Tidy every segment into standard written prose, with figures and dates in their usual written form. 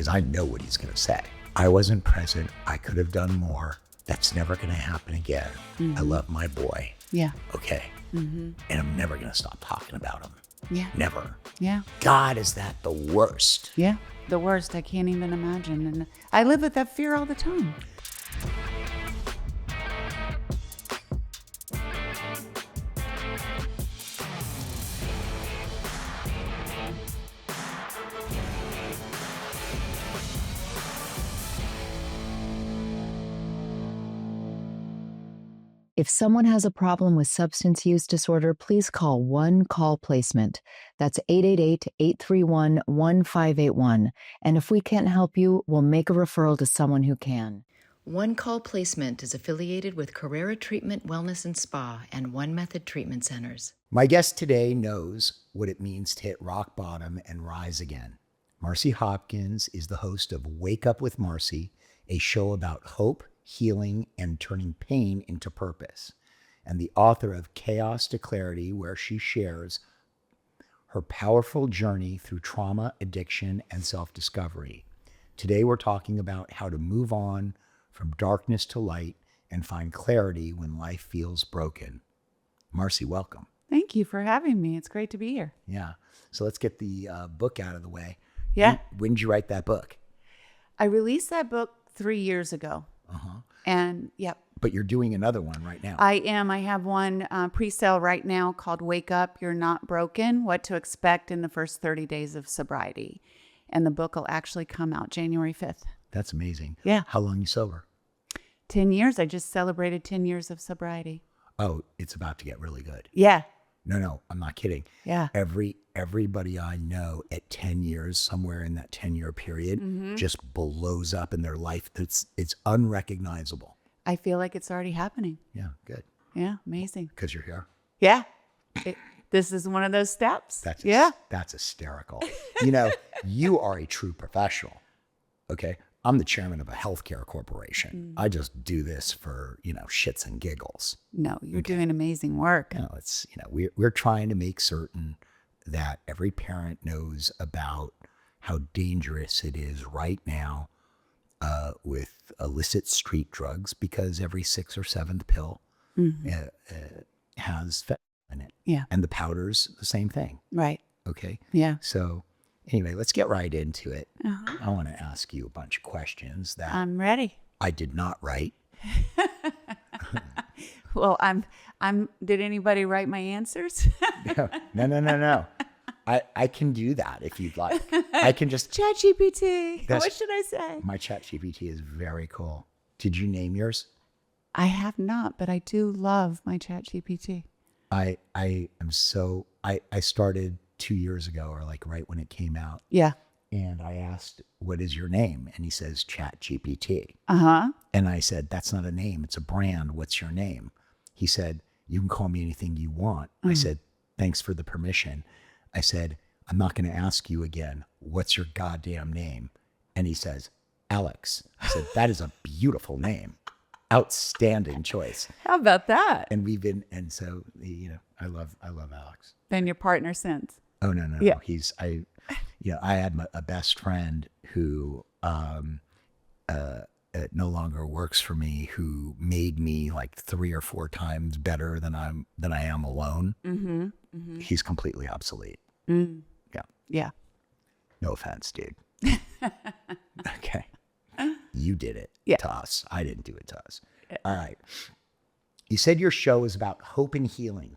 because I know what he's going to say. I wasn't present. I could have done more. That's never going to happen again. I love my boy. Yeah. Okay. And I'm never going to stop talking about him. Yeah. Never. Yeah. God, is that the worst? Yeah. The worst. I can't even imagine. And I live with that fear all the time. If someone has a problem with substance use disorder, please call One Call Placement. That's 888-831-1581. And if we can't help you, we'll make a referral to someone who can. One Call Placement is affiliated with Carrera Treatment, Wellness and Spa and One Method Treatment Centers. My guest today knows what it means to hit rock bottom and rise again. Marci Hopkins is the host of Wake Up With Marci, a show about hope, healing, and turning pain into purpose, and the author of Chaos to Clarity, where she shares her powerful journey through trauma, addiction, and self-discovery. Today, we're talking about how to move on from darkness to light and find clarity when life feels broken. Marci, welcome. Thank you for having me. It's great to be here. Yeah. So let's get the book out of the way. Yeah. When did you write that book? I released that book 3 years ago. And yep. But you're doing another one right now. I am. I have one pre-sale right now called Wake Up, You're Not Broken, What to Expect in the First 30 Days of Sobriety. And the book will actually come out January 5th. That's amazing. Yeah. How long you sober? 10 years. I just celebrated 10 years of sobriety. Oh, it's about to get really good. Yeah. No, I'm not kidding. Yeah. Everybody I know at 10 years, somewhere in that 10-year period, just blows up in their life. It's unrecognizable. I feel like it's already happening. Yeah, good. Yeah, amazing. Because you're here. Yeah. This is one of those steps. That's hysterical. You are a true professional. Okay. I'm the chairman of a healthcare corporation. I just do this for, shits and giggles. No, you're doing amazing work. It's, we're trying to make certain that every parent knows about how dangerous it is right now with illicit street drugs, because every 6th or 7th pill has fentanyl in it. Yeah. And the powder's the same thing. Right. Okay. Yeah. So anyway, let's get right into it. I want to ask you a bunch of questions that I'm ready. I did not write. Well, did anybody write my answers? No. I can do that if you'd like. I can just ChatGPT. What should I say? My ChatGPT is very cool. Did you name yours? I have not, but I do love my ChatGPT. I started 2 years ago, or like right when it came out. Yeah. And I asked, what is your name? And he says, ChatGPT. And I said, that's not a name. It's a brand. What's your name? He said, you can call me anything you want. I said, thanks for the permission. I said, I'm not going to ask you again. What's your goddamn name? And he says, Alex. I said, that is a beautiful name. Outstanding choice. How about that? And so I love Alex. Been your partner since? Oh, no. Yeah. I had a best friend who no longer works for me, who made me like 3 or 4 times better than I am alone. He's completely obsolete. Yeah. No offense, dude. Okay. You did it to us. I didn't do it to us. All right. You said your show is about hope and healing.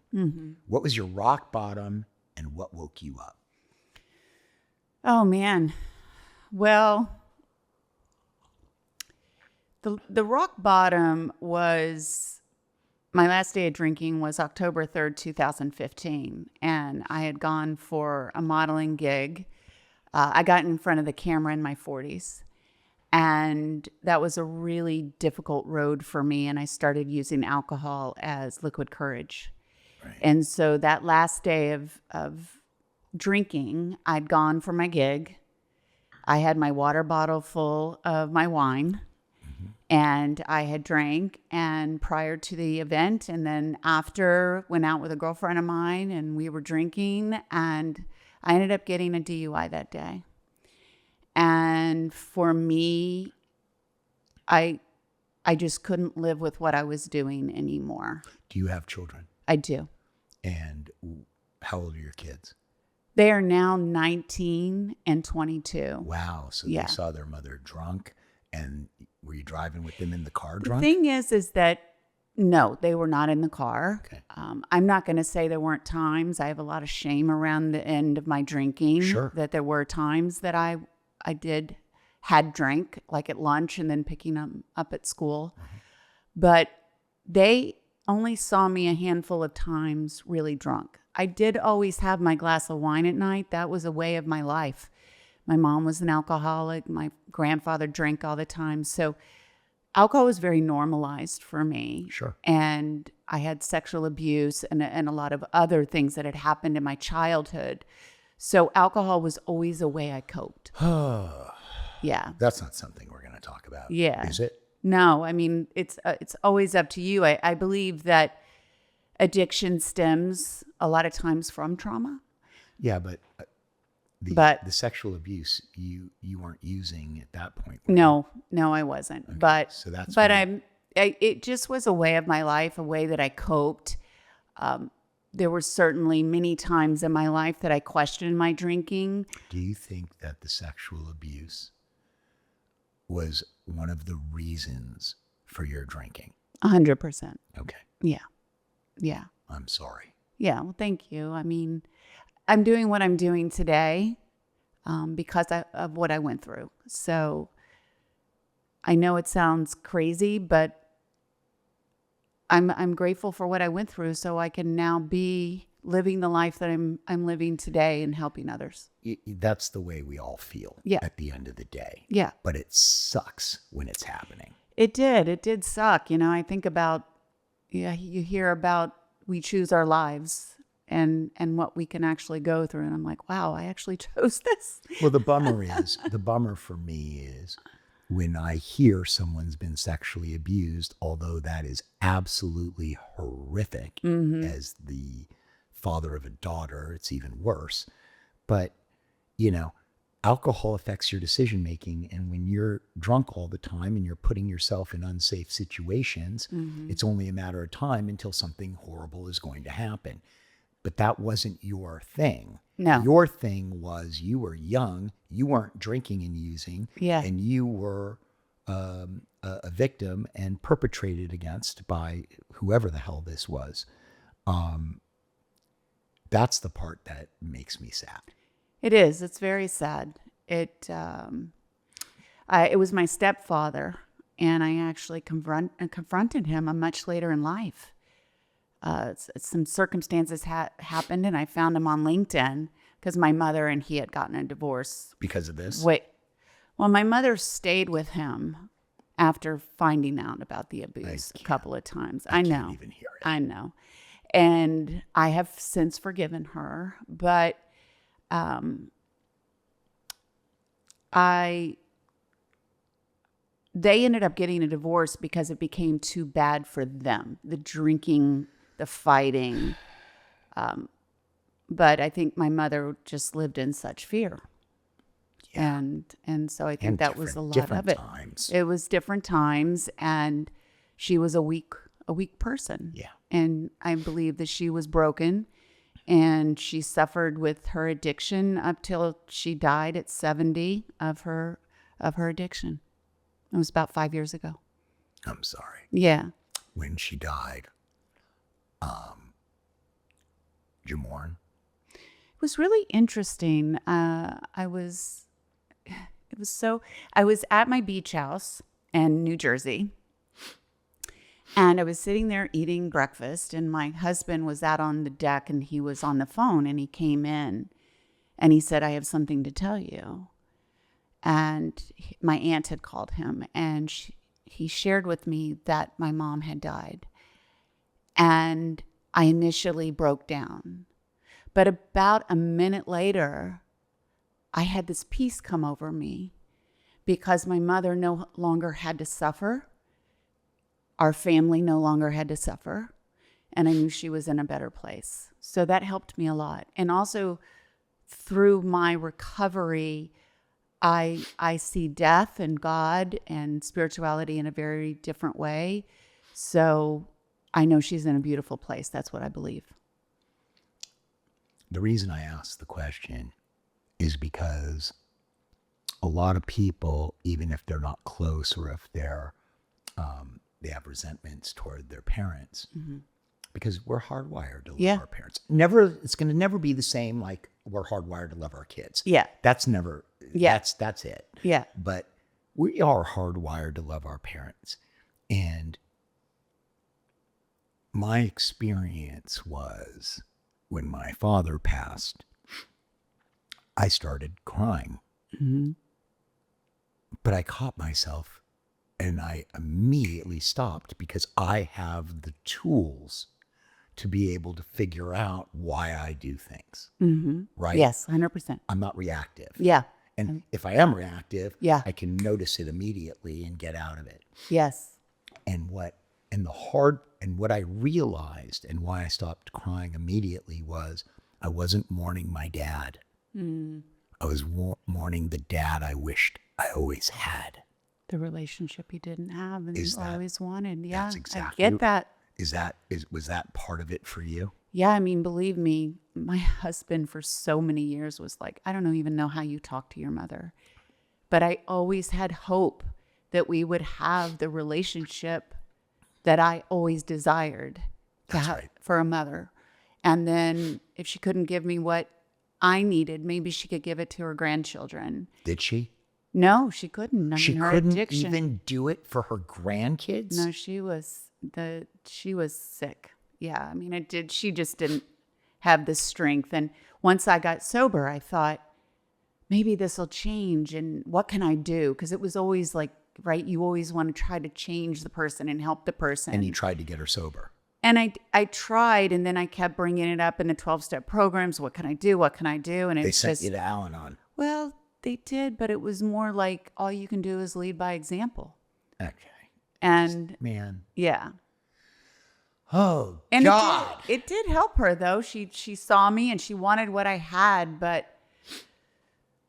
What was your rock bottom and what woke you up? Oh, man. Well, the rock bottom was, my last day of drinking was October 3rd, 2015. And I had gone for a modeling gig. I got in front of the camera in my 40s. And that was a really difficult road for me. And I started using alcohol as liquid courage. Right. And so that last day of drinking, I'd gone for my gig. I had my water bottle full of my wine. And I had drank, and prior to the event and then after, went out with a girlfriend of mine and we were drinking, and I ended up getting a DUI that day. And for me, I just couldn't live with what I was doing anymore. Do you have children? I do. And how old are your kids? They are now 19 and 22. Wow. So Yeah. they saw their mother drunk, and were you driving with them in the car The drunk? thing is that no, they were not in the car. Okay. I'm not going to say there weren't times. I have a lot of shame around the end of my drinking. Sure. That there were times that I had drank, like at lunch and then picking them up at school. Mm-hmm. But they only saw me a handful of times really drunk. I did always have my glass of wine at night. That was a way of my life. My mom was an alcoholic. My grandfather drank all the time. So alcohol was very normalized for me. Sure. And I had sexual abuse and a lot of other things that had happened in my childhood. So alcohol was always a way I coped. Yeah. That's not something we're going to talk about. Yeah. Is it? No, I mean, it's always up to you. I believe that addiction stems a lot of times from trauma. Yeah, but the sexual abuse you weren't using at that point. were you? No, I wasn't. Okay, But so that's but when- it just was a way of my life, a way that I coped. There were certainly many times in my life that I questioned my drinking. Do you think that the sexual abuse was one of the reasons for your drinking? 100%. Okay. Yeah. I'm sorry. Yeah. Well, thank you. I mean, I'm doing what I'm doing today because of what I went through. So I know it sounds crazy, but I'm grateful for what I went through, so I can now be living the life that I'm living today and helping others. That's the way we all feel Yeah. at the end of the day. Yeah. But it sucks when it's happening. It did suck. You know, I think about, you hear about we choose our lives and what we can actually go through. And I'm like, wow, I actually chose this. Well, the bummer for me is when I hear someone's been sexually abused, although that is absolutely horrific. As the father of a daughter, it's even worse. But, alcohol affects your decision making. And when you're drunk all the time and you're putting yourself in unsafe situations, it's only a matter of time until something horrible is going to happen. But that wasn't your thing. No. Your thing was you were young, you weren't drinking and using, Yeah. and you were a victim and perpetrated against by whoever the hell this was. That's the part that makes me sad. It is. It's very sad. It was my stepfather, and I actually confronted him much later in life. Some circumstances happened, and I found him on LinkedIn because my mother and he had gotten a divorce. Because of this? Well, my mother stayed with him after finding out about the abuse a couple of times. I know. Can't even hear it. I know. And I have since forgiven her, but they ended up getting a divorce because it became too bad for them. The drinking, the fighting. But I think my mother just lived in such fear. Yeah. And so I think And that was a lot different of it. times. It was different times, and she was a weak person. Yeah. And I believe that she was broken, and she suffered with her addiction up till she died at 70 of her addiction. It was about 5 years ago. I'm sorry. Yeah. When she died, did you mourn? It was really interesting. I was at my beach house in New Jersey, and I was sitting there eating breakfast, and my husband was out on the deck, and he was on the phone, and he came in, and he said, "I have something to tell you." And my aunt had called him, and he shared with me that my mom had died. And I initially broke down. But about a minute later, I had this peace come over me because my mother no longer had to suffer. Our family no longer had to suffer. And I knew she was in a better place. So that helped me a lot. And also through my recovery, I see death and God and spirituality in a very different way. So I know she's in a beautiful place. That's what I believe. The reason I asked the question is because a lot of people, even if they're not close or if they have resentments toward their parents, because we're hardwired to love our parents. It's going to never be the same like we're hardwired to love our kids. Yeah. That's never, that's it. Yeah. But we are hardwired to love our parents. And my experience was when my father passed, I started crying. But I caught myself and I immediately stopped because I have the tools to be able to figure out why I do things. Right? Yes, 100%. I'm not reactive. Yeah. And if I am reactive, Yeah. I can notice it immediately and get out of it. Yes. And what I realized and why I stopped crying immediately was I wasn't mourning my dad. I was mourning the dad I wished I always had. The relationship you didn't have and Is that- always wanted. Yeah, that's exactly- I get that. Was that part of it for you? Yeah, I mean, believe me, my husband for so many years was like, I don't even know how you talk to your mother. But I always had hope that we would have the relationship that I always desired to have for a mother. And then if she couldn't give me what I needed, maybe she could give it to her grandchildren. Did she? No, she couldn't. I She mean, her couldn't addiction. even do it for her grandkids? No, she was sick. Yeah, I mean, she just didn't have the strength. And once I got sober, I thought, maybe this will change. And what can I do? Because it was always like, right, you always want to try to change the person and help the person. And you tried to get her sober. And I tried, and then I kept bringing it up in the 12-step programs. What can I do? What can I do? And They it's sent just, you to Al-Anon. well, they did, but it was more like all you can do is lead by example. Okay. And Man. yeah. Oh, And God. it did help her though. She saw me and she wanted what I had, but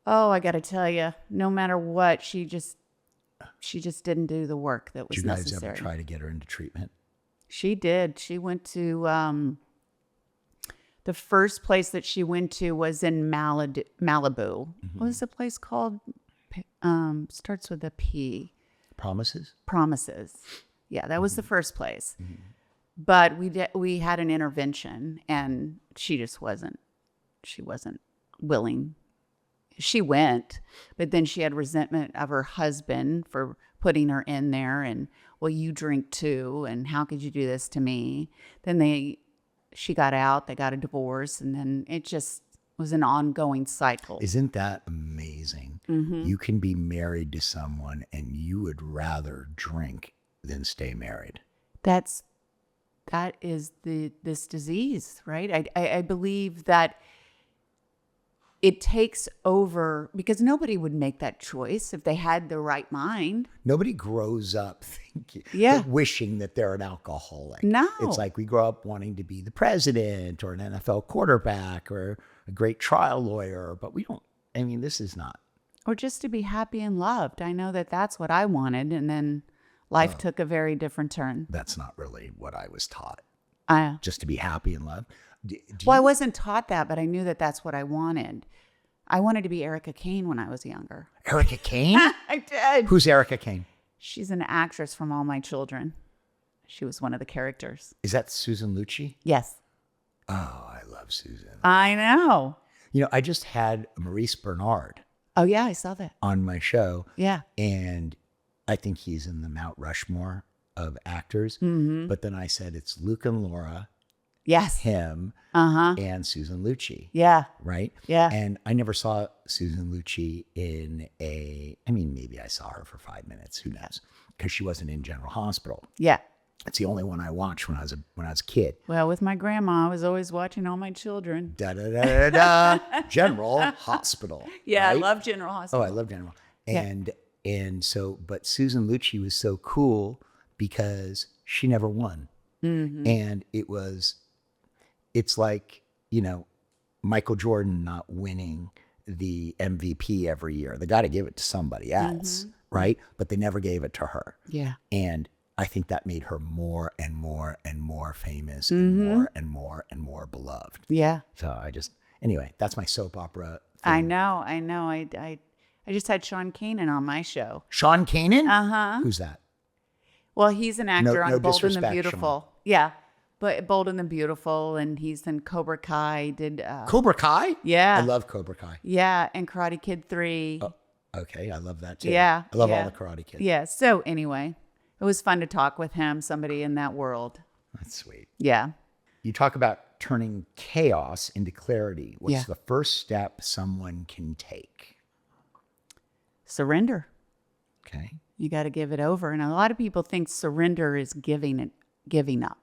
oh, I got to tell you, no matter what, she just didn't do the work that was Did you guys necessary. ever try to get her into treatment? She did. She went to the first place that she went to was in Malibu. What was the place called? Starts with a P. Promises? Promises. Yeah, that was the first place. But we had an intervention, and she just wasn't willing. She went, but then she had resentment of her husband for putting her in there, and well, you drink too, and how could you do this to me? Then she got out, they got a divorce, and then it just was an ongoing cycle. Isn't that amazing? You can be married to someone and you would rather drink than stay married. That is this disease, right? I believe that it takes over because nobody would make that choice if they had the right mind. Nobody grows up thinking, wishing that they're an alcoholic. No. It's like we grow up wanting to be the president or an NFL quarterback or a great trial lawyer, but we don't, I mean, this is not. Or just to be happy and loved. I know that that's what I wanted, and then life took a very different turn. That's not really what I was taught. Just to be happy and loved. I wasn't taught that, but I knew that that's what I wanted. I wanted to be Erica Kane when I was younger. Erica Kane? I did. Who's Erica Kane? She's an actress from All My Children. She was one of the characters. Is that Susan Lucci? Yes. Oh, I love Susan. I know. You know, I just had Maurice Bernard Oh, yeah, I saw that. on my show. Yeah. And I think he's in the Mount Rushmore of actors. But then I said it's Luke and Laura, Yes. him, and Susan Lucci. Yeah. Right? Yeah. And I never saw Susan Lucci maybe I saw her for 5 minutes. Who knows? Because she wasn't in General Hospital. Yeah. It's the only one I watched when I was a kid. Well, with my grandma, I was always watching All My Children. Da da da da da. General Hospital. Yeah, right? I love General Hospital. Oh, I love General. And so, but Susan Lucci was so cool because she never won. And it's like, you know, Michael Jordan not winning the MVP every year. They got to give it to somebody else, right? But they never gave it to her. Yeah. And I think that made her more and more and more famous and more and more and more beloved. Yeah. So anyway, that's my soap opera thing. I know. I just had Sean Kanan on my show. Sean Kanan? Uh-huh. Who's that? Well, he's an actor on no Bold and the disrespect, Beautiful. Yeah. But Bold and the Beautiful, and he's in Cobra Kai. Cobra Kai? Yeah. I love Cobra Kai. Yeah, and Karate Kid 3. Oh, okay, I love that too. Yeah. I love yeah. all the Karate Kids. Yeah. So anyway, it was fun to talk with him, somebody in that world. That's sweet. Yeah. You talk about turning chaos into clarity. What's Yeah. the first step someone can take? Surrender. Okay. You got to give it over. And a lot of people think surrender is giving up.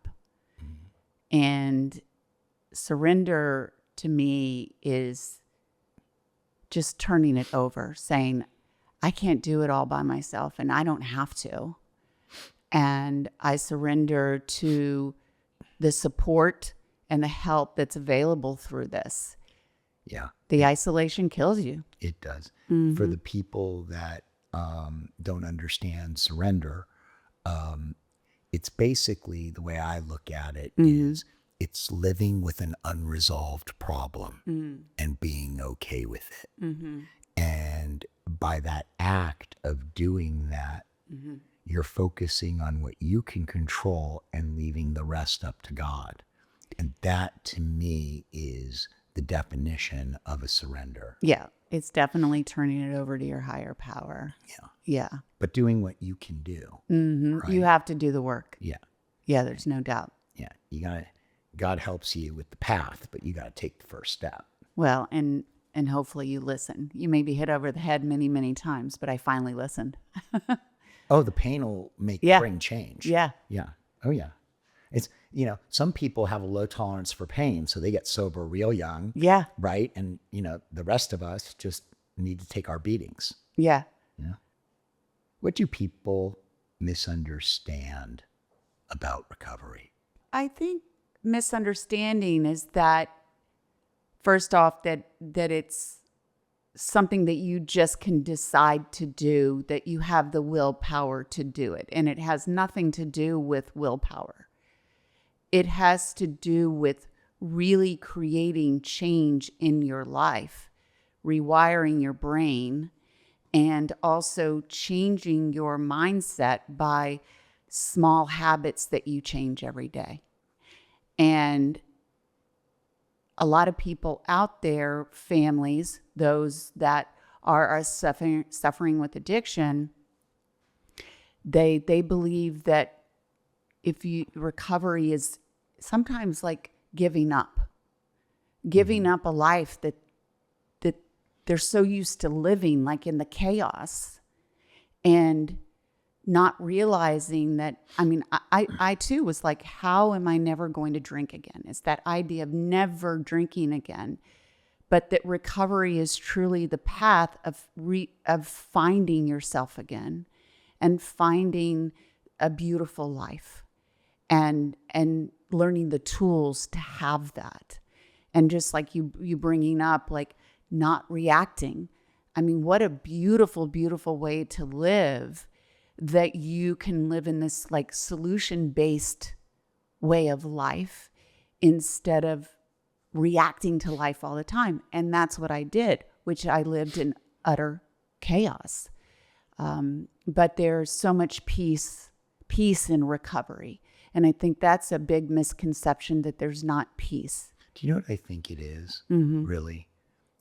And surrender to me is just turning it over, saying, I can't do it all by myself and I don't have to. And I surrender to the support and the help that's available through this. Yeah, The isolation kills you. it does. For the people that don't understand surrender, it's basically, the way I look at it is, it's living with an unresolved problem and being okay with it. And by that act of doing that, you're focusing on what you can control and leaving the rest up to God. And that, to me, is the definition of a surrender. Yeah. It's definitely turning it over to your higher power. Yeah. Yeah. But doing what you can do. Right? You have to do the work. Yeah. Yeah, there's no doubt. Yeah. God helps you with the path, but you got to take the first step. Well, and hopefully you listen. You may be hit over the head many, many times, but I finally listened. Oh, the pain will bring change. Yeah. Yeah. Oh, yeah. It's, some people have a low tolerance for pain, so they get sober real young. Yeah. Right. And, the rest of us just need to take our beatings. Yeah. Yeah. What do people misunderstand about recovery? I think misunderstanding is that, first off, that it's something that you just can decide to do, that you have the willpower to do it. And it has nothing to do with willpower. It has to do with really creating change in your life, rewiring your brain, and also changing your mindset by small habits that you change every day. And a lot of people out there, families, those that are suffering with addiction, they believe that recovery is sometimes like giving up a life that they're so used to living, like in the chaos, and not realizing that, I too was like, how am I never going to drink again? It's that idea of never drinking again. But that recovery is truly the path of finding yourself again and finding a beautiful life and learning the tools to have that. And just like you bringing up, like not reacting. What a beautiful, beautiful way to live, that you can live in this like solution-based way of life instead of reacting to life all the time. And that's what I did, which I lived in utter chaos. But there's so much peace in recovery. And I think that's a big misconception, that there's not peace. Do you know what I think it is, really?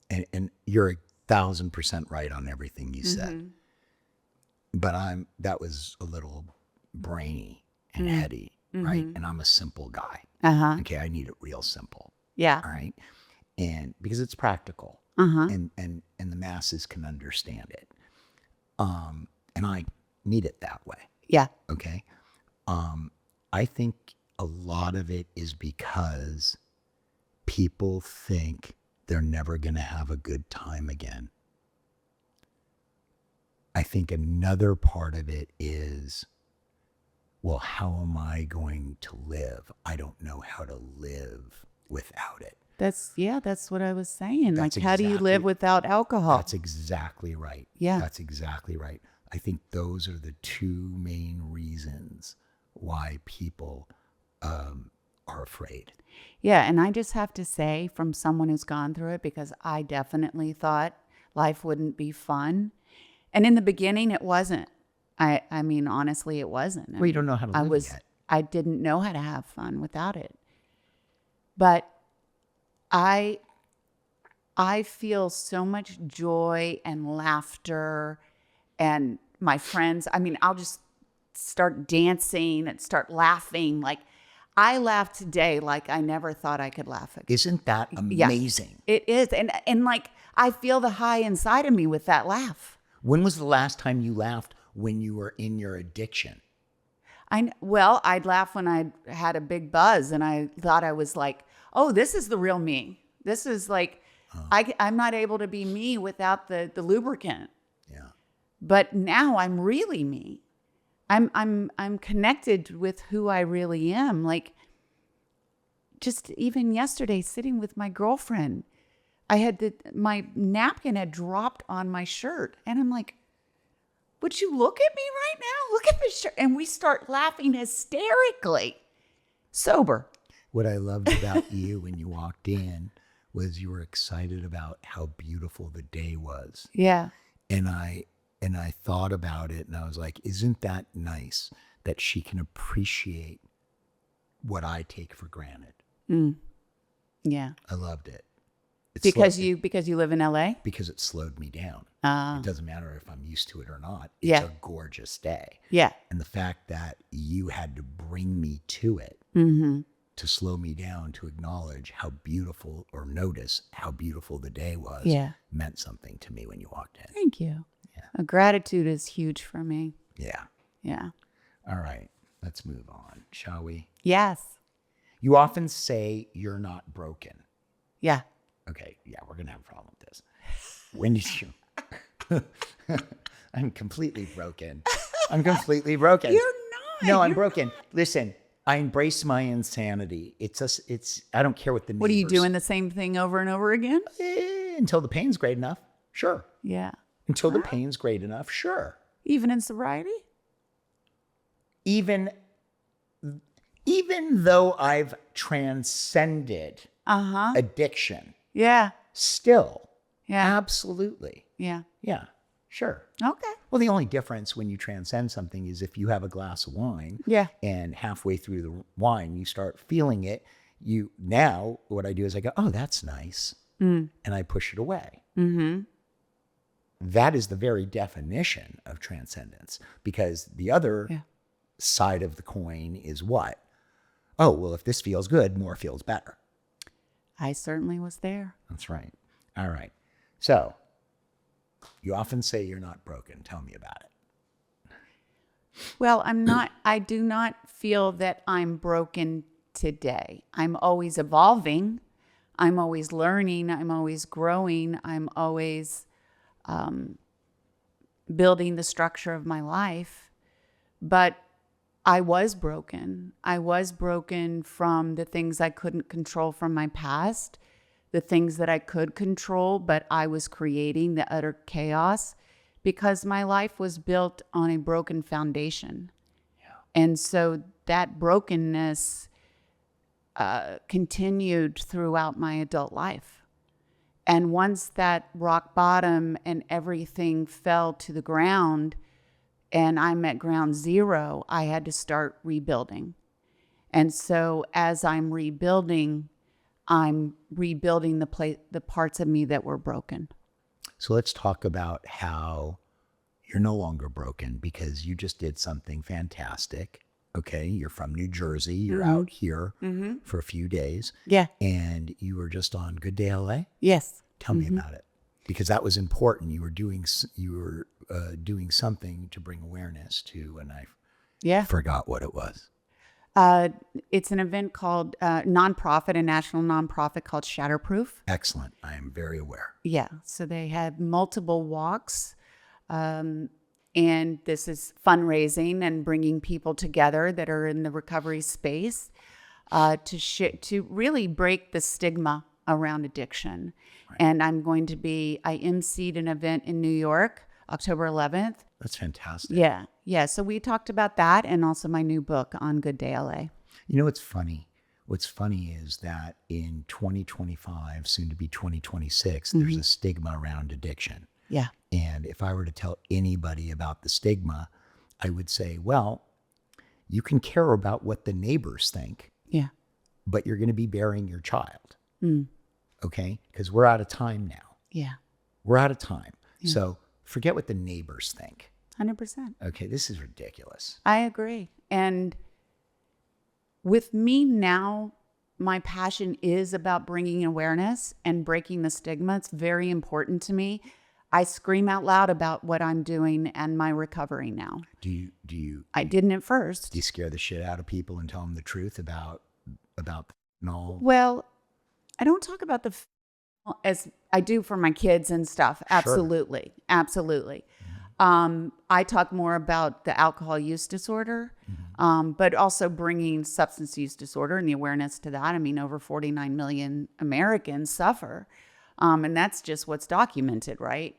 And you're 1,000% right on everything you said. But that was a little brainy and heady, right? And I'm a simple guy. Okay, I need it real simple. Yeah. All right. And because it's practical and the masses can understand it. And I need it that way. Yeah. Okay. I think a lot of it is because people think they're never going to have a good time again. I think another part of it is, well, how am I going to live? I don't know how to live without it. That's what I was saying. That's like, how do you live without alcohol? That's exactly right. Yeah. That's exactly right. I think those are the two main reasons why people are afraid. Yeah, and I just have to say, from someone who's gone through it, because I definitely thought life wouldn't be fun. And in the beginning, it wasn't. I mean, honestly, it wasn't. Well, you don't know how to live yet. I didn't know how to have fun without it. But I feel so much joy and laughter, and my friends, I mean, I'll just start dancing and start laughing. Like, I laughed today like I never thought I could laugh again. Isn't that amazing? Yeah, it is. And like, I feel the high inside of me with that laugh. When was the last time you laughed when you were in your addiction? Well, I'd laugh when I had a big buzz and I thought I was like, oh, this is the real me. This is like, I'm not able to be me without the lubricant. Yeah. But now I'm really me. I'm connected with who I really am. Like, just even yesterday, sitting with my girlfriend, I had my napkin had dropped on my shirt, and I'm like, would you look at me right now? Look at this shirt. And we start laughing hysterically. Sober. What I loved about you when you walked in was you were excited about how beautiful the day was. Yeah. And I thought about it, and I was like, isn't that nice that she can appreciate what I take for granted? Yeah. I loved it. Because you live in LA? Because it slowed me down. It doesn't matter if I'm used to it or not. It's a gorgeous day. Yeah. And the fact that you had to bring me to it to slow me down, to acknowledge how beautiful, or notice how beautiful the day was, meant something to me when you walked in. Thank you. Yeah. Gratitude is huge for me. Yeah. Yeah. All right. Let's move on, shall we? Yes. You often say you're not broken. Yeah. Okay. Yeah, we're going to have a problem with this. When did you... I'm completely broken. I'm completely broken. You're not. No, I'm broken. Listen, I embrace my insanity. I don't care what the neighbors... What are you doing, the same thing over and over again? Until the pain's great enough. Sure. Yeah. Until the pain's great enough. Sure. Even in sobriety? Even though I've transcended addiction. Yeah. Still. Yeah. Absolutely. Yeah. Yeah. Sure. Okay. Well, the only difference when you transcend something is if you have a glass of wine, and halfway through the wine you start feeling it. Now what I do is I go, oh, that's nice, and I push it away. Mm-hmm. That is the very definition of transcendence, because the other side of the coin is what? Oh, well, if this feels good, more feels better. I certainly was there. That's right. All right. So you often say you're not broken. Tell me about it. Well, I do not feel that I'm broken today. I'm always evolving. I'm always learning. I'm always growing. I'm always building the structure of my life. But I was broken. I was broken from the things I couldn't control from my past, the things that I could control, but I was creating the utter chaos because my life was built on a broken foundation. Yeah. And so that brokenness continued throughout my adult life. And once that rock bottom and everything fell to the ground, and I'm at ground zero, I had to start rebuilding. And so as I'm rebuilding the parts of me that were broken. So let's talk about how you're no longer broken, because you just did something fantastic. Okay, you're from New Jersey. You're out here for a few days. Yeah. And you were just on Good Day LA? Yes. Tell me about it, because that was important. You were doing something to bring awareness to, and I forgot what it was. It's an event called a national nonprofit called Shatterproof. Excellent. I am very aware. Yeah. So they have multiple walks. And this is fundraising and bringing people together that are in the recovery space to really break the stigma around addiction. Right. And I emceed an event in New York, October 11th. That's fantastic. Yeah. Yeah. So we talked about that and also my new book on Good Day LA. You know, what's funny? What's funny is that in 2025, soon to be 2026, there's a stigma around addiction. Yeah. And if I were to tell anybody about the stigma, I would say, well, you can care about what the neighbors think. Yeah. But you're going to be burying your child. Mm. Okay? Because we're out of time now. Yeah. We're out of time. Yeah. So forget what the neighbors think. 100%. Okay, this is ridiculous. I agree. And with me now, my passion is about bringing awareness and breaking the stigma. It's very important to me. I scream out loud about what I'm doing and my recovery now. Do you? I didn't at first. Do you scare the shit out of people and tell them the truth about all? Well, I don't talk about the as I do for my kids and stuff. Absolutely. Sure. Absolutely. I talk more about the alcohol use disorder, but also bringing substance use disorder and the awareness to that. I mean, over 49 million Americans suffer. And that's just what's documented, right?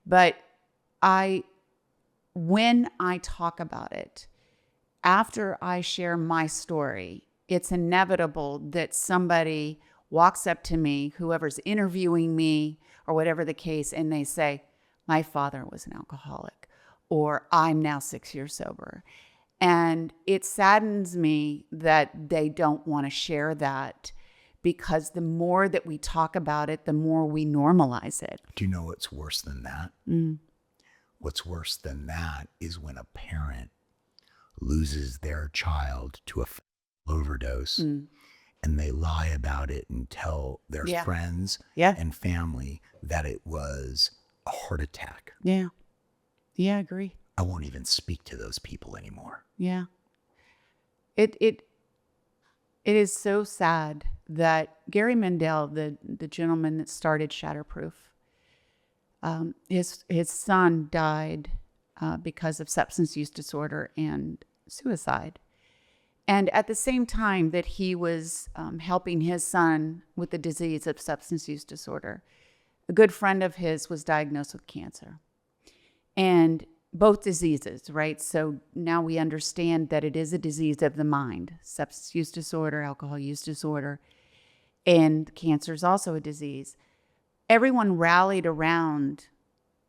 But when I talk about it, after I share my story, it's inevitable that somebody walks up to me, whoever's interviewing me or whatever the case, and they say, my father was an alcoholic, or I'm now 6 years sober. And it saddens me that they don't want to share that, because the more that we talk about it, the more we normalize it. Do you know what's worse than that? Mm. What's worse than that is when a parent loses their child to a overdose and they lie about it and tell their friends and family that it was a heart attack. Yeah. Yeah, I agree. I won't even speak to those people anymore. Yeah. It is so sad that Gary Mendel, the gentleman that started Shatterproof, his son died because of substance use disorder and suicide. And at the same time that he was helping his son with the disease of substance use disorder, a good friend of his was diagnosed with cancer. And both diseases, right? So now we understand that it is a disease of the mind, substance use disorder, alcohol use disorder, and cancer is also a disease. Everyone rallied around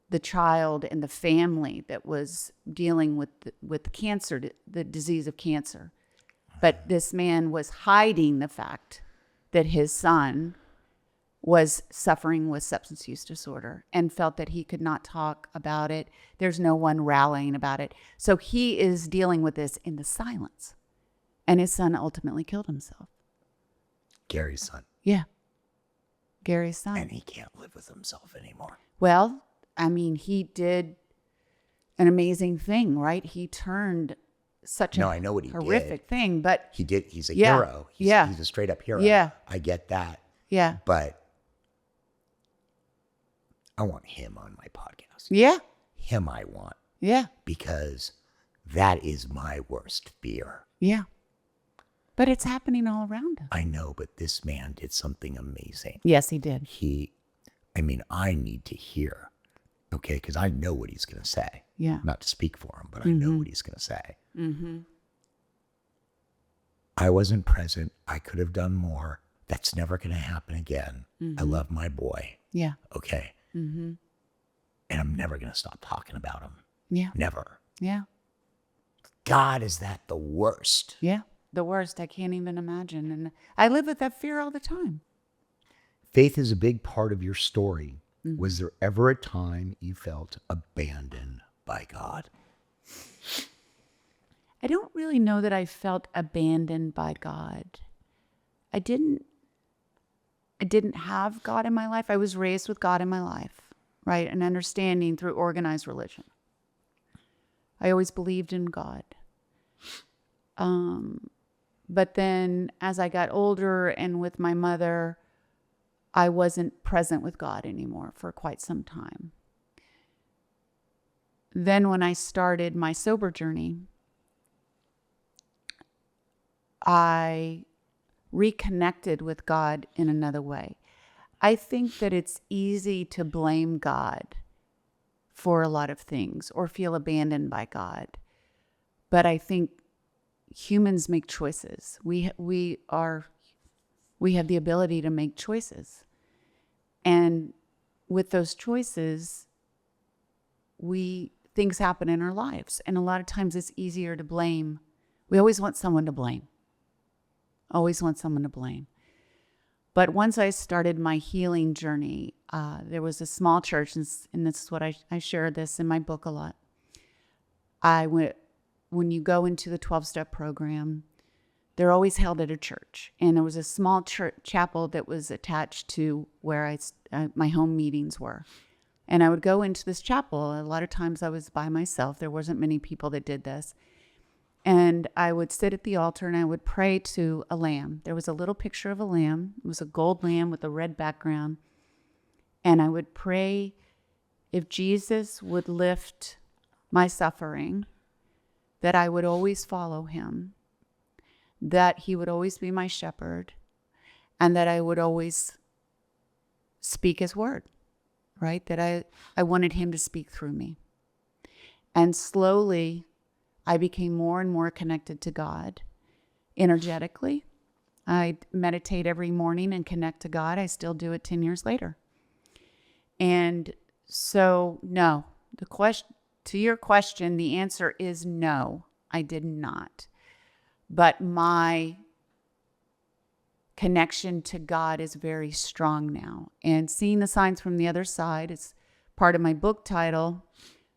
the child and the family that was dealing with cancer, the disease of cancer. But this man was hiding the fact that his son was suffering with substance use disorder and felt that he could not talk about it. There's no one rallying about it. So he is dealing with this in the silence. And his son ultimately killed himself. Gary's son. Yeah. Gary's son. And he can't live with himself anymore. Well, I mean, he did an amazing thing, right? He turned such I know what he horrific thing, but he did. He's a hero. He's a straight up hero. Yeah. I get that. Yeah. But I want him on my podcast. Yeah. Him I want. Yeah. Because that is my worst fear. Yeah. But it's happening all around us. I know, but this man did something amazing. Yes, he did. I need to hear, okay, because I know what he's going to say. Yeah. Not to speak for him, but I know what he's going to say. Mm-hmm. I wasn't present. I could have done more. That's never going to happen again. I love my boy. Yeah. Okay. Mm-hmm. And I'm never going to stop talking about him. Yeah. Never. Yeah. God, is that the worst? Yeah. The worst. I can't even imagine. And I live with that fear all the time. Faith is a big part of your story. Mm-hmm. Was there ever a time you felt abandoned by God? I don't really know that I felt abandoned by God. I didn't have God in my life. I was raised with God in my life, right? An understanding through organized religion. I always believed in God. But then as I got older and with my mother, I wasn't present with God anymore for quite some time. Then when I started my sober journey, I reconnected with God in another way. I think that it's easy to blame God for a lot of things or feel abandoned by God. But I think humans make choices. We have the ability to make choices. And with those choices, things happen in our lives. And a lot of times it's easier to blame. We always want someone to blame. Always want someone to blame. But once I started my healing journey, there was a small church, and this is what I share this in my book a lot. When you go into the 12-step program, they're always held at a church. And there was a small church chapel that was attached to where my home meetings were. And I would go into this chapel. A lot of times I was by myself. There wasn't many people that did this. And I would sit at the altar and I would pray to a lamb. There was a little picture of a lamb. It was a gold lamb with a red background. And I would pray if Jesus would lift my suffering, that I would always follow him, that he would always be my shepherd, and that I would always speak his word, right? That I wanted him to speak through me. And slowly, I became more and more connected to God energetically. I meditate every morning and connect to God. I still do it 10 years later. And so, no, to your question, the answer is no, I did not. But my connection to God is very strong now. And seeing the signs from the other side is part of my book title.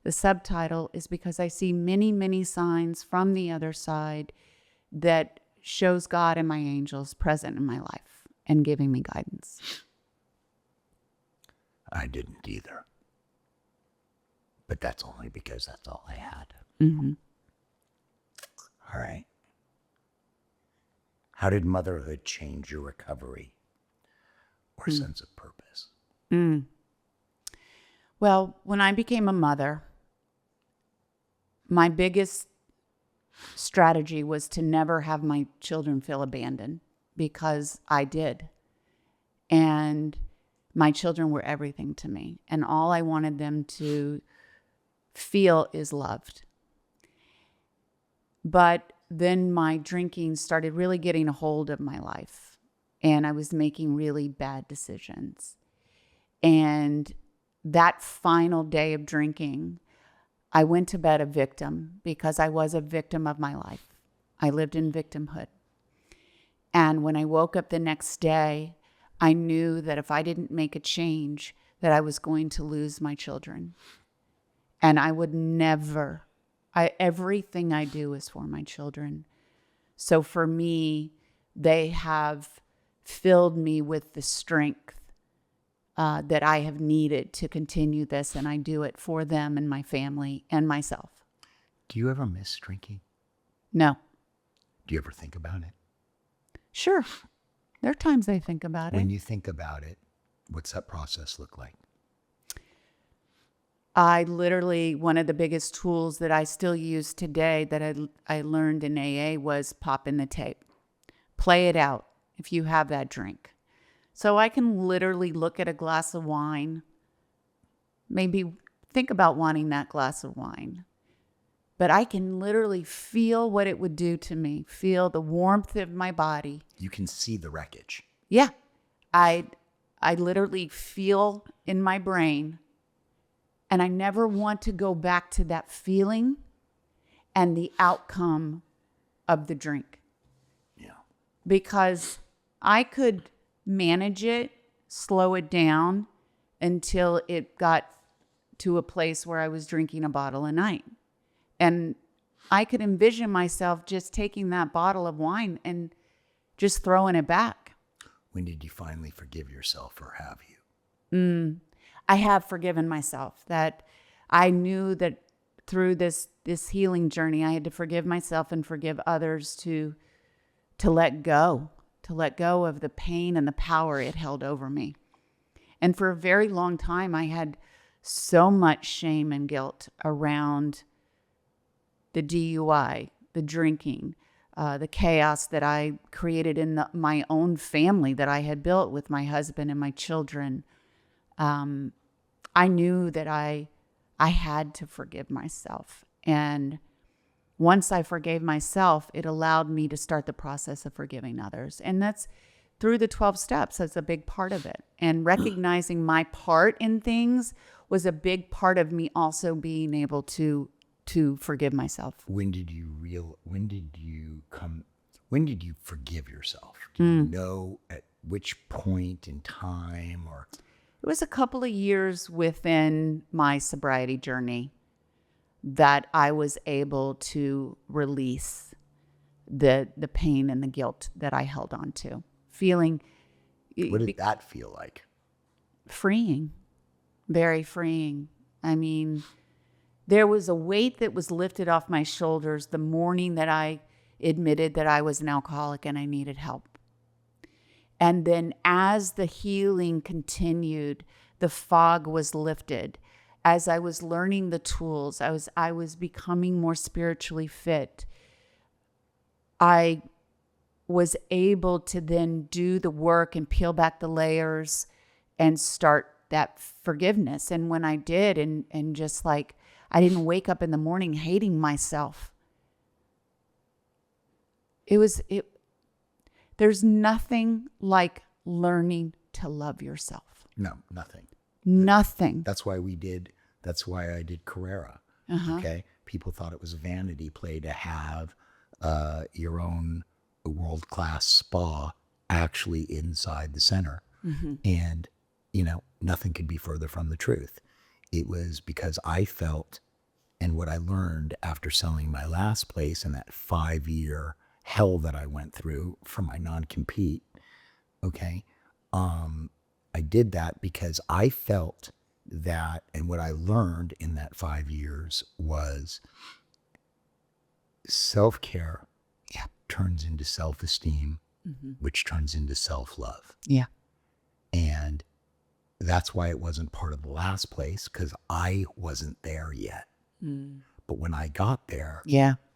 The subtitle is because I see many, many signs from the other side that shows God and my angels present in my life and giving me guidance. I didn't either. But that's only because that's all I had. Mm-hmm. All right. How did motherhood change your recovery or sense of purpose? Well, when I became a mother, my biggest strategy was to never have my children feel abandoned, because I did. And my children were everything to me. And all I wanted them to feel is loved. But then my drinking started really getting a hold of my life. And I was making really bad decisions. And that final day of drinking, I went to bed a victim, because I was a victim of my life. I lived in victimhood. And when I woke up the next day, I knew that if I didn't make a change, that I was going to lose my children. And I would never, everything I do is for my children. So for me, they have filled me with the strength that I have needed to continue this, and I do it for them and my family and myself. Do you ever miss drinking? No. Do you ever think about it? Sure. There are times I think about it. When you think about it, what's that process look like? I literally, one of the biggest tools that I still use today that I learned in AA was pop in the tape. Play it out if you have that drink. So I can literally look at a glass of wine, maybe think about wanting that glass of wine, but I can literally feel what it would do to me, feel the warmth of my body. You can see the wreckage. Yeah. I literally feel in my brain, and I never want to go back to that feeling and the outcome of the drink. Yeah. Because I could manage it, slow it down until it got to a place where I was drinking a bottle a night. And I could envision myself just taking that bottle of wine and just throwing it back. When did you finally forgive yourself, or have you? I have forgiven myself. That I knew that through this healing journey, I had to forgive myself and forgive others to let go of the pain and the power it held over me. And for a very long time, I had so much shame and guilt around the DUI, the drinking, the chaos that I created in my own family that I had built with my husband and my children, I knew that I had to forgive myself. And once I forgave myself, it allowed me to start the process of forgiving others. And that's through the 12 steps. That's a big part of it. And recognizing my part in things was a big part of me also being able to forgive myself. When did you forgive yourself? Do you know at which point in time? Or It was a couple of years within my sobriety journey that I was able to release the pain and the guilt that I held on to. Feeling what did that feel like? Freeing, very freeing. I mean, there was a weight that was lifted off my shoulders the morning that I admitted that I was an alcoholic and I needed help. And then as the healing continued, the fog was lifted. As I was learning the tools, I was becoming more spiritually fit. I was able to then do the work and peel back the layers and start that forgiveness. And when I did, and just like, I didn't wake up in the morning hating myself. There's nothing like learning to love yourself. No, nothing. Nothing. That's why I did Carrera. Okay. People thought it was a vanity play to have your own world-class spa actually inside the center. And, nothing could be further from the truth. It was because I felt, and what I learned after selling my last place and that 5-year hell that I went through for my non-compete, okay, I did that because I felt that, and what I learned in that 5 years was self-care turns into self-esteem, which turns into self-love. Yeah. And that's why it wasn't part of the last place, because I wasn't there yet. But when I got there,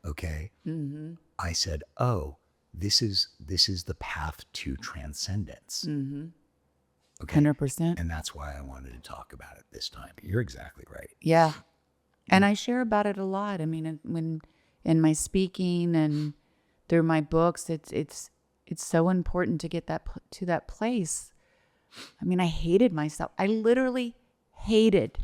okay, I said, oh, this is the path to transcendence. Okay. 100%. And that's why I wanted to talk about it this time. You're exactly right. Yeah. And I share about it a lot. I mean, when in my speaking and through my books, it's so important to get to that place. I mean, I hated myself. I literally hated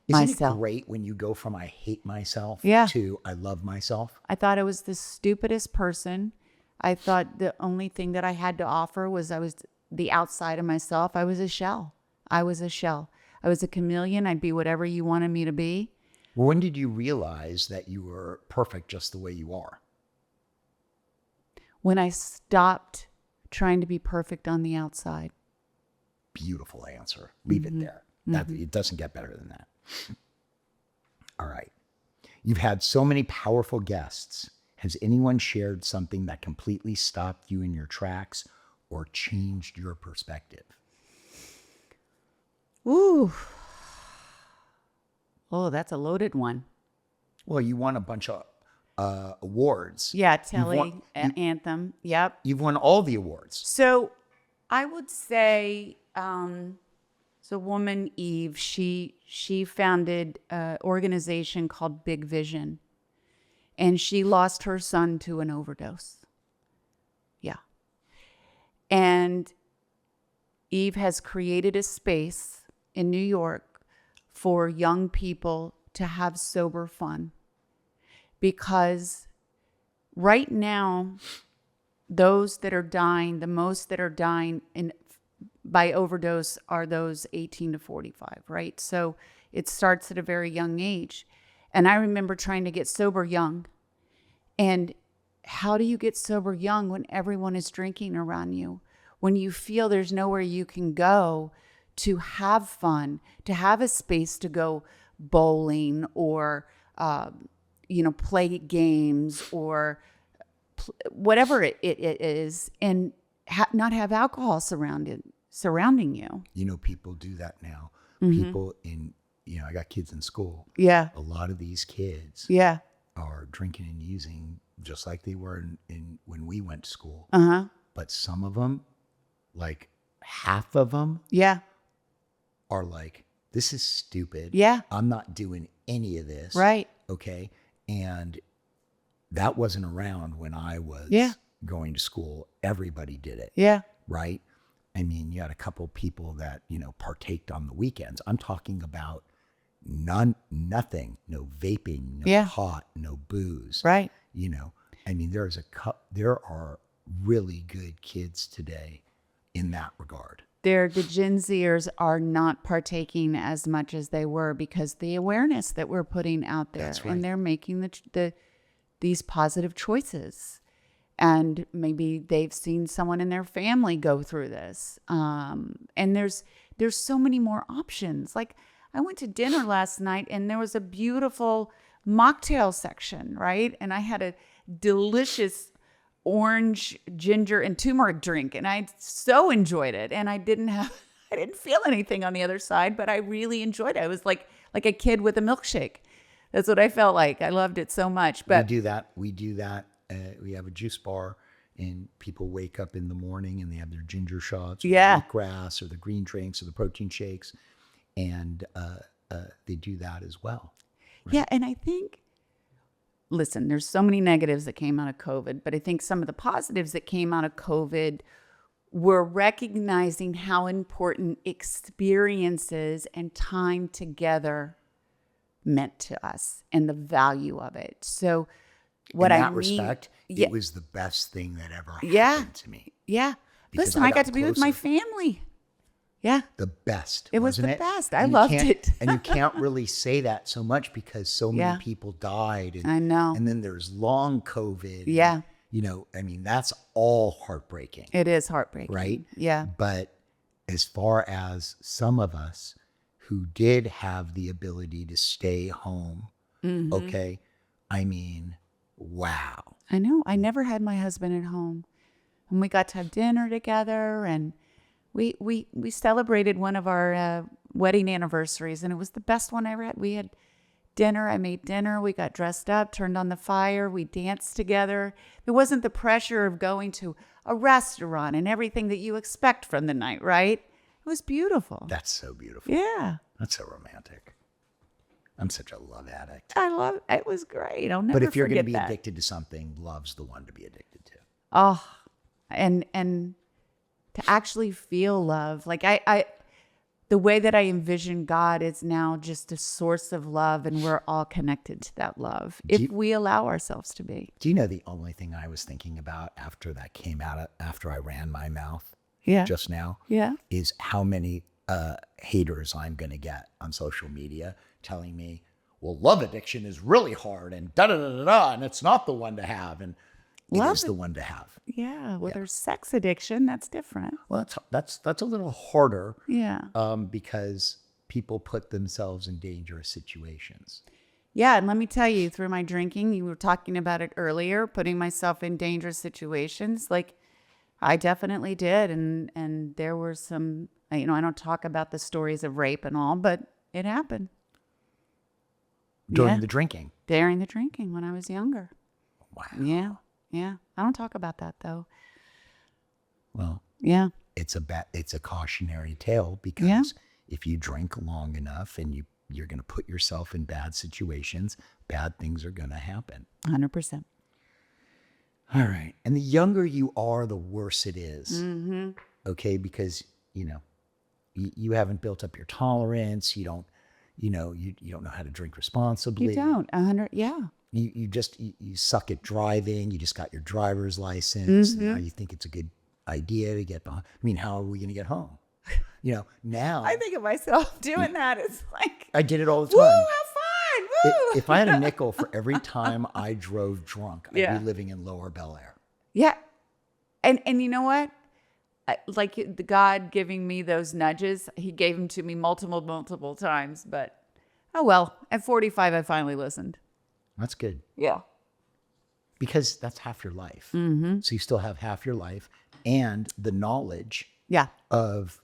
myself. Isn't it great when you go from I hate myself to I love myself? I thought I was the stupidest person. I thought the only thing that I had to offer was I was the outside of myself. I was a shell. I was a chameleon. I'd be whatever you wanted me to be. When did you realize that you were perfect just the way you are? When I stopped trying to be perfect on the outside. Beautiful answer. Leave it there. It doesn't get better than that. All right. You've had so many powerful guests. Has anyone shared something that completely stopped you in your tracks or changed your perspective? Ooh. Oh, that's a loaded one. Well, you won a bunch of awards. Yeah, Anthem. Yep. You've won all the awards. So I would say, so woman Eve, she founded an organization called Big Vision, and she lost her son to an overdose. Yeah. And Eve has created a space in New York for young people to have sober fun. Because right now, those that are dying, the most that are dying by overdose are those 18 to 45, right? So it starts at a very young age. And I remember trying to get sober young. And how do you get sober young when everyone is drinking around you? When you feel there's nowhere you can go to have fun, to have a space to go bowling or, play games or whatever it is, and not have alcohol surrounding you. People do that now. People I got kids in school. Yeah. A lot of these kids. Yeah. are drinking and using just like they were in when we went to school. Uh-huh. But some of them, like half of them, Yeah. are like, this is stupid. Yeah. I'm not doing any of this. Right. Okay. And that wasn't around when I was going to school. Everybody did it. Yeah. Right. I mean, you had a couple people that, partaked on the weekends. I'm talking about nothing, no vaping, no pot, no booze. Right. I mean, there are really good kids today in that regard. The Gen Zers are not partaking as much as they were because the awareness that we're putting out there, That's right. and they're making these positive choices. And maybe they've seen someone in their family go through this. And there's so many more options. Like I went to dinner last night and there was a beautiful mocktail section, right? And I had a delicious orange, ginger, and turmeric drink. And I so enjoyed it. And I didn't feel anything on the other side, but I really enjoyed it. I was like a kid with a milkshake. That's what I felt like. I loved it so much. But we do that. We have a juice bar and people wake up in the morning and they have their ginger shots, or the wheatgrass, or the green drinks, or the protein shakes. And they do that as well. Right? Yeah. And I think, listen, there's so many negatives that came out of COVID, but I think some of the positives that came out of COVID were recognizing how important experiences and time together meant to us and the value of it. So what in that respect, it was the best thing that ever happened to me. Yeah. Because Listen, I got to be with my family. Yeah. The best. It was wasn't the it? best. I loved it. And you can't really say that so much because so many people died. And, I know. And then there's long COVID. Yeah. And, I mean, that's all heartbreaking. It is heartbreaking. Right? Yeah. But as far as some of us who did have the ability to stay home, okay, I mean, wow. I know. I never had my husband at home. And we got to have dinner together, and we celebrated one of our wedding anniversaries, and it was the best one I ever had. We had dinner. I made dinner. We got dressed up, turned on the fire. We danced together. There wasn't the pressure of going to a restaurant and everything that you expect from the night, right? It was beautiful. That's so beautiful. Yeah. That's so romantic. I'm such a love addict. I love it. It was great. I'll never But if you're going to be that. addicted to something, love's the one to be addicted to. Oh, and to actually feel love. Like I the way that I envision God is now just a source of love, and we're all connected to that love if we allow ourselves to be. Do you know the only thing I was thinking about after that came out, after I ran my mouth just now, is how many haters I'm going to get on social media telling me, well, love addiction is really hard and da-da-da-da-da, and it's not the one to have. And it is the one to have. Yeah. Well, there's sex addiction. That's different. Well, that's a little harder. Yeah. Because people put themselves in dangerous situations. Yeah. And let me tell you, through my drinking, you were talking about it earlier, putting myself in dangerous situations. Like I definitely did. And there were some, I don't talk about the stories of rape and all, but it happened. During the drinking? During the drinking when I was younger. Wow. Yeah. Yeah. I don't talk about that though. Well, yeah. It's a cautionary tale because if you drink long enough and you're going to put yourself in bad situations, bad things are going to happen. 100%. All right. And the younger you are, the worse it is. Mm-hmm. Okay. Because, you haven't built up your tolerance. You don't know how to drink responsibly. You don't. 100. Yeah. You suck at driving. You just got your driver's license. Mm-hmm. Now you think it's a good idea to get behind. I mean, how are we going to get home? Now I think of myself doing that. It's like I did it all the time. Woo, how fun! Woo! If I had a nickel for every time I drove drunk, I'd be living in Lower Bel Air. Yeah, and you know what? Like the God giving me those nudges, He gave them to me multiple times. But oh well. At 45, I finally listened. That's good. Yeah. Because that's half your life. Mm-hmm. So you still have half your life and the knowledge of,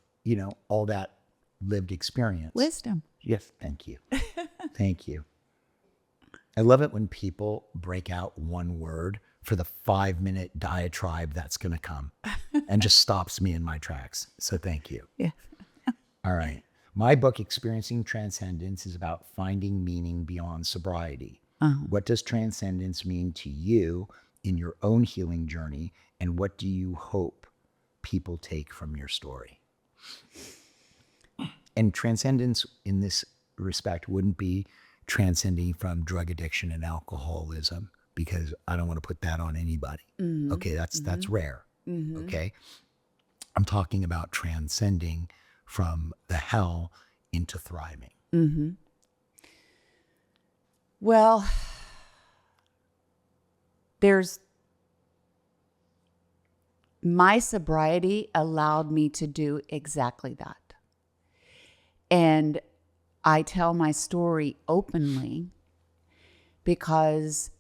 all that lived experience. Wisdom. Yes. Thank you. Thank you. I love it when people break out one word for the 5-minute diatribe that's going to come and just stops me in my tracks. So thank you. Yeah. All right. My book, Experiencing Transcendence, is about finding meaning beyond sobriety. What does transcendence mean to you in your own healing journey? And what do you hope people take from your story? And transcendence in this respect wouldn't be transcending from drug addiction and alcoholism, because I don't want to put that on anybody. Okay, that's rare. Okay. I'm talking about transcending from the hell into thriving. Well, my sobriety allowed me to do exactly that. And I tell my story openly because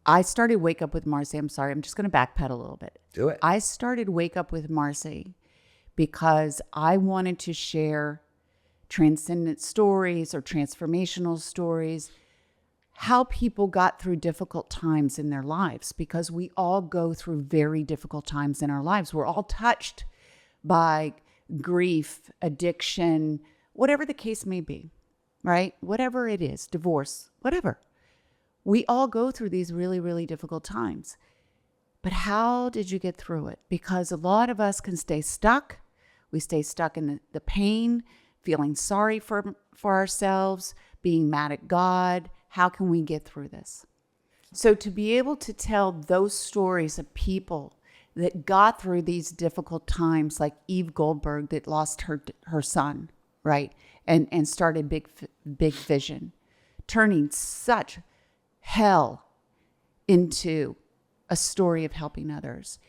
I started Wake Up With Marci. I'm sorry, I'm just going to backpedal a little bit. Do it. I started Wake Up With Marci because I wanted to share transcendent stories or transformational stories, how people got through difficult times in their lives, because we all go through very difficult times in our lives. We're all touched by grief, addiction, whatever the case may be, right? Whatever it is, divorce, whatever. We all go through these really, really difficult times. But how did you get through it? Because a lot of us can stay stuck. We stay stuck in the pain, feeling sorry for ourselves, being mad at God. How can we get through this? So to be able to tell those stories of people that got through these difficult times, like Eve Goldberg that lost her son, right? And started Big Vision, turning such hell into a story of helping others.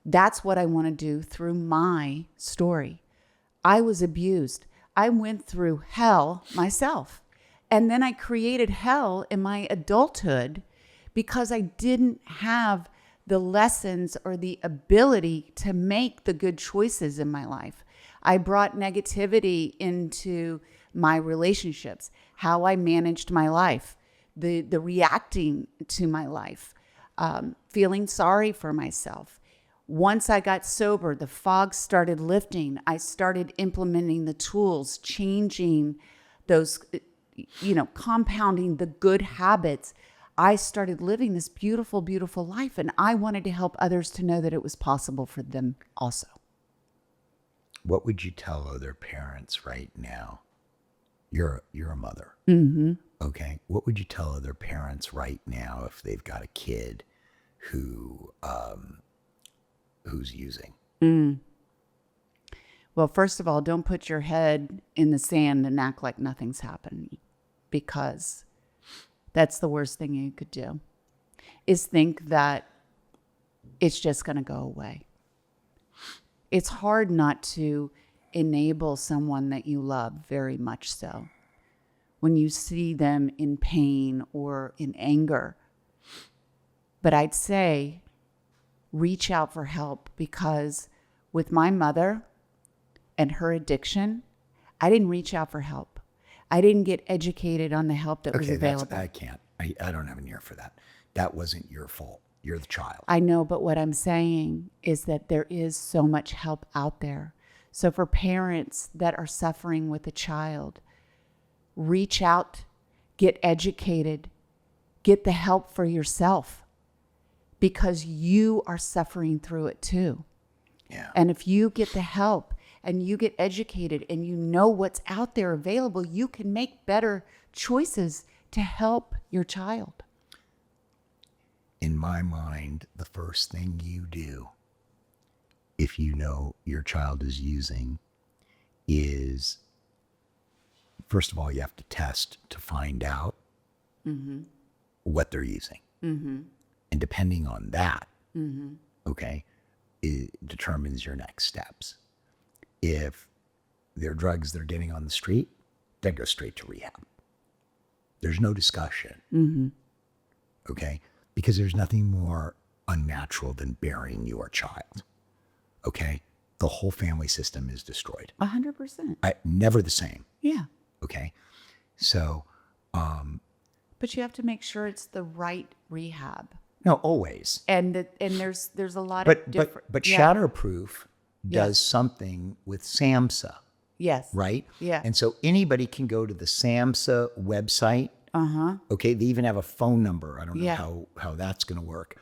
That's what I want to do through my story. I was abused. I went through hell myself. And then I created hell in my adulthood because I didn't have the lessons or the ability to make the good choices in my life. I brought negativity into my relationships, how I managed my life, the reacting to my life, feeling sorry for myself. Once I got sober, the fog started lifting. I started implementing the tools, changing those, compounding the good habits. I started living this beautiful, beautiful life, and I wanted to help others to know that it was possible for them also. What would you tell other parents right now? You're a mother. Okay. What would you tell other parents right now if they've got a kid who's using? Well, first of all, don't put your head in the sand and act like nothing's happening, because that's the worst thing you could do, is think that it's just going to go away. It's hard not to enable someone that you love very much so. When you see them in pain or in anger. But I'd say reach out for help, because with my mother and her addiction, I didn't reach out for help. I didn't get educated on the help that was available. I can't. I don't have an ear for that. That wasn't your fault. You're the child. I know, but what I'm saying is that there is so much help out there. So for parents that are suffering with a child, reach out, get educated, get the help for yourself, because you are suffering through it too. Yeah. And if you get the help and you get educated and you know what's out there available, you can make better choices to help your child. In my mind, the first thing you do, if you know your child is using, is, first of all, you have to test to find out what they're using. And depending on that, okay, it determines your next steps. If they're drugs they're getting on the street, then go straight to rehab. There's no discussion. Okay? Because there's nothing more unnatural than burying your child. Okay? The whole family system is destroyed. 100%. Never the same. Yeah. Okay? So But you have to make sure it's the right rehab. No, always. And there's a lot But of different. but yeah. Shatterproof does Yes. something with SAMHSA, Yes. right? Yeah. And so anybody can go to the SAMHSA website. Okay, they even have a phone number. I don't know Yeah. how that's going to work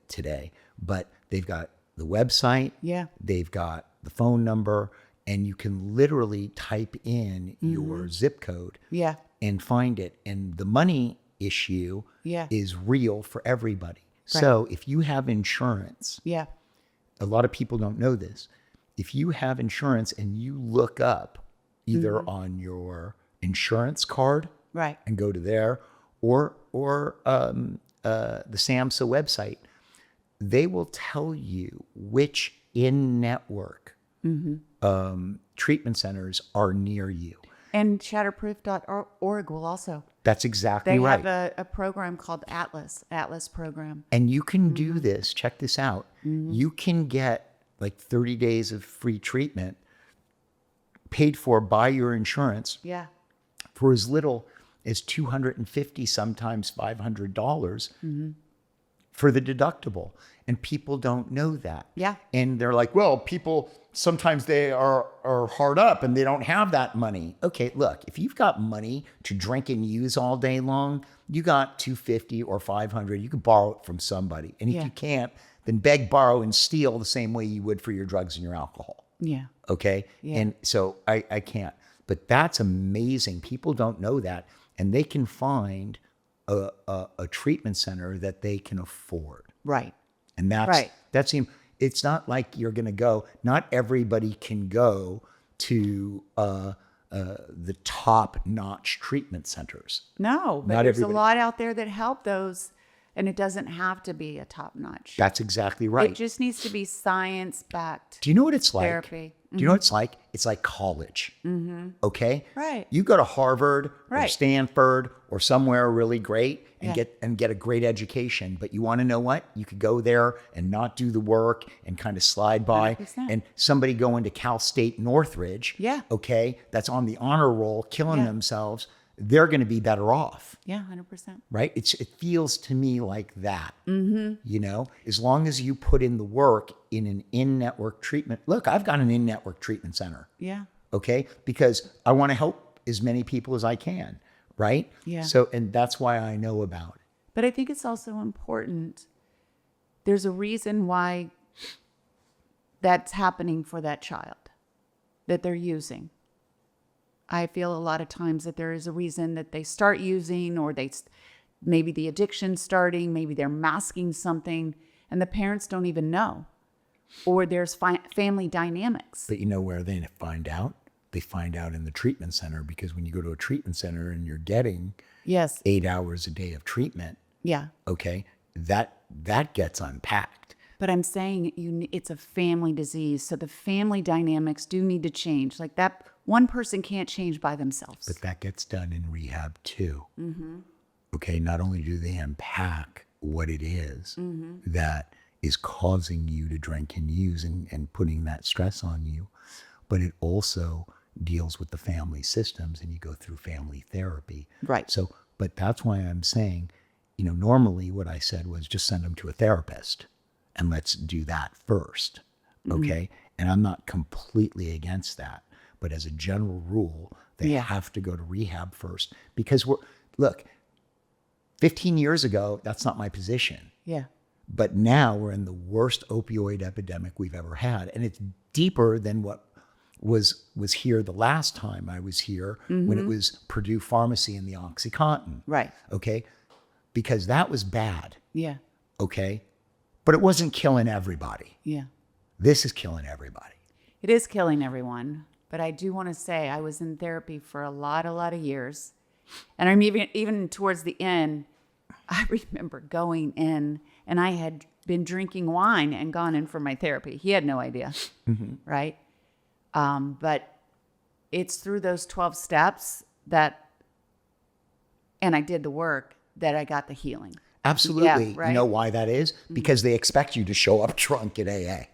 today, but they've got the website. Yeah. They've got the phone number, and you can literally type in your zip code. Yeah. And find it. And the money issue Yeah. is real for everybody. So if you have insurance, Yeah. a lot of people don't know this. If you have insurance and you look up either on your insurance card Right. and go to there, or the SAMHSA website, they will tell you which in-network treatment centers are near you. And shatterproof.org will also. That's exactly They right. have a program called Atlas program. And you can do this. Check this out. You can get like 30 days of free treatment paid for by your insurance Yeah. for as little as $250, sometimes $500 for the deductible. And people don't know that. Yeah. And they're like, well, people, sometimes they are hard up and they don't have that money. Okay, look, if you've got money to drink and use all day long, you got $250 or $500, you can borrow it from somebody. And if Yeah. you can't, then beg, borrow, and steal the same way you would for your drugs and your alcohol. Yeah. Okay. Yeah. And so I can't, but that's amazing. People don't know that. And they can find a treatment center that they can afford. Right. And that's it's not like you're going to go, not everybody can go to the top notch treatment centers. No, but Not there's everybody. a lot out there that help those, and it doesn't have to be a top notch. That's exactly right. It just needs to be science backed. Do you know what it's like? Therapy. Do you know what it's like? It's like college. Okay? Right. You go to Harvard or Right. Stanford or somewhere really great and Yeah. get a great education. But you want to know what? You could go there and not do the work and kind of slide by. 100%. And somebody going to Cal State Northridge, Yeah. okay, that's on the honor roll, killing Yeah. themselves, they're going to be better off. Yeah, 100%. Right? It feels to me like that. You know, as long as you put in the work in an in-network treatment. Look, I've got an in-network treatment center. Yeah. Okay, because I want to help as many people as I can. Right? Yeah. So, and that's why I know about it. But I think it's also important. There's a reason why that's happening for that child that they're using. I feel a lot of times that there is a reason that they start using, or maybe the addiction's starting, maybe they're masking something and the parents don't even know, or there's family dynamics. But you know where they find out? They find out in the treatment center, because when you go to a treatment center and you're getting Yes. 8 hours a day of treatment, Yeah. okay, that gets unpacked. But I'm saying it's a family disease. So the family dynamics do need to change. Like that one person can't change by themselves. But that gets done in rehab too. Okay, not only do they unpack what it is that is causing you to drink and use and putting that stress on you, but it also deals with the family systems, and you go through family therapy. Right. So, but that's why I'm saying, you know, normally what I said was just send them to a therapist and let's do that first. Okay. And I'm not completely against that. But as a general rule, they Yeah. have to go to rehab first, because look, 15 years ago, that's not my position. Yeah. But now we're in the worst opioid epidemic we've ever had. And it's deeper than what was here the last time I was here, when it was Purdue Pharmacy and the OxyContin. Right. Okay. Because that was bad. Yeah. Okay. But it wasn't killing everybody. Yeah. This is killing everybody. It is killing everyone. But I do want to say I was in therapy for a lot of years. And I'm even towards the end, I remember going in and I had been drinking wine and gone in for my therapy. He had no idea. Right. But it's through those 12 steps and I did the work, that I got the healing. Absolutely. Yeah, right? You know why that is? Because they expect you to show up drunk at AA.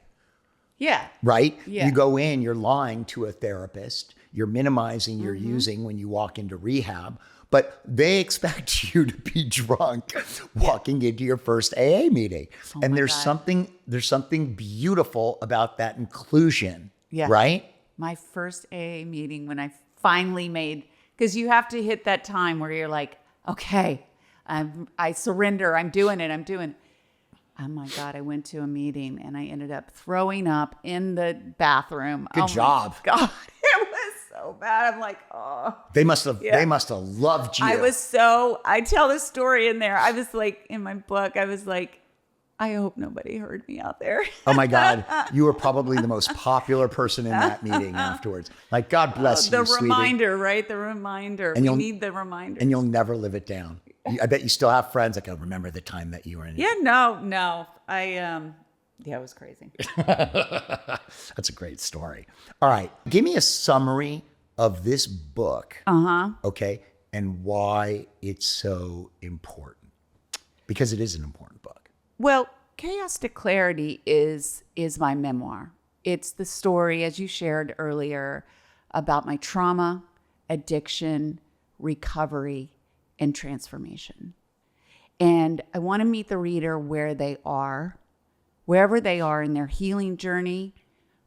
Yeah. Right? Yeah. You go in, you're lying to a therapist, you're minimizing your using when you walk into rehab, But they expect you to be drunk walking into your first AA meeting. And my there's God. something beautiful about that inclusion, Yeah. right? My first AA meeting when I finally made, because you have to hit that time where you're like, okay, I surrender. I'm doing it. Oh my God, I went to a meeting and I ended up throwing up in the bathroom. Good job. God, it was so bad. I'm like, oh. They must have loved you. I tell this story in there. I was like, in my book, I was like, I hope nobody heard me out there. Oh my God, you were probably the most popular person in that meeting afterwards. Like, God bless you, The sweetie. reminder, right? The reminder. We need the reminder. And you'll never live it down. I bet you still have friends that go, remember the time that you were in it. Yeah, no. It was crazy. That's a great story. All right. Give me a summary of this book. Okay. And why it's so important. Because it is an important book. Well, Chaos to Clarity is my memoir. It's the story, as you shared earlier, about my trauma, addiction, recovery, and transformation. And I want to meet the reader where they are, wherever they are in their healing journey,